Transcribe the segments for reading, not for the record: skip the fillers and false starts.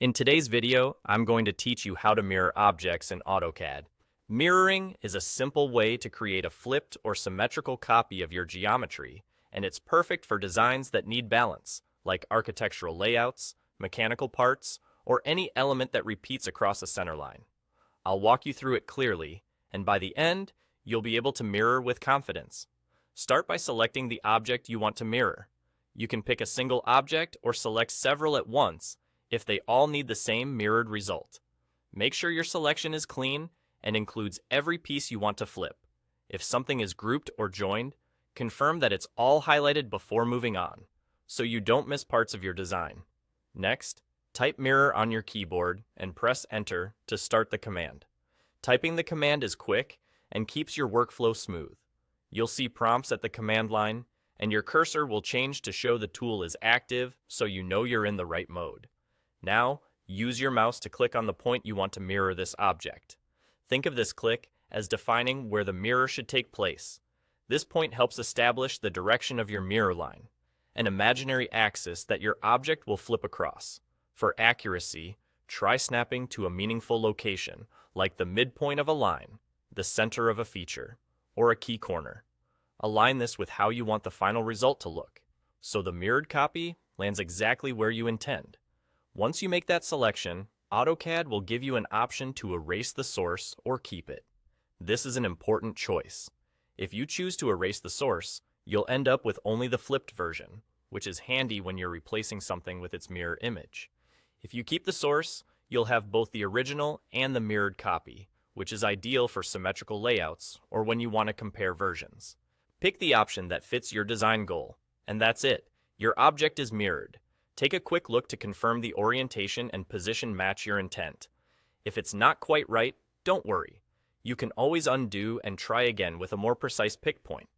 In today's video, I'm going to teach you how to mirror objects in AutoCAD. Mirroring is a simple way to create a flipped or symmetrical copy of your geometry, and it's perfect for designs that need balance, like architectural layouts, mechanical parts, or any element that repeats across a center line. I'll walk you through it clearly, and by the end, you'll be able to mirror with confidence. Start by selecting the object you want to mirror. You can pick a single object or select several at once if they all need the same mirrored result. Make sure your selection is clean and includes every piece you want to flip. If something is grouped or joined, confirm that it's all highlighted before moving on, so you don't miss parts of your design. Next, type mirror on your keyboard and press enter to start the command. Typing the command is quick and keeps your workflow smooth. You'll see prompts at the command line, and your cursor will change to show the tool is active so you know you're in the right mode. Now, use your mouse to click on the point you want to mirror this object. Think of this click as defining where the mirror should take place. This point helps establish the direction of your mirror line, an imaginary axis that your object will flip across. For accuracy, try snapping to a meaningful location, like the midpoint of a line, the center of a feature, or a key corner. Align this with how you want the final result to look, so the mirrored copy lands exactly where you intend. Once you make that selection, AutoCAD will give you an option to erase the source or keep it. This is an important choice. If you choose to erase the source, you'll end up with only the flipped version, which is handy when you're replacing something with its mirror image. If you keep the source, you'll have both the original and the mirrored copy, which is ideal for symmetrical layouts or when you want to compare versions. Pick the option that fits your design goal, and that's it. Your object is mirrored. Take a quick look to confirm the orientation and position match your intent. If it's not quite right, don't worry. You can always undo and try again with a more precise pick point.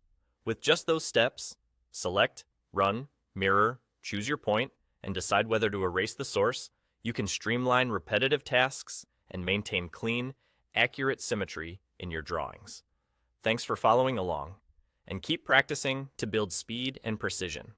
With just those steps, select, run, mirror, choose your point, and decide whether to erase the source, you can streamline repetitive tasks and maintain clean, accurate symmetry in your drawings. Thanks for following along, and keep practicing to build speed and precision.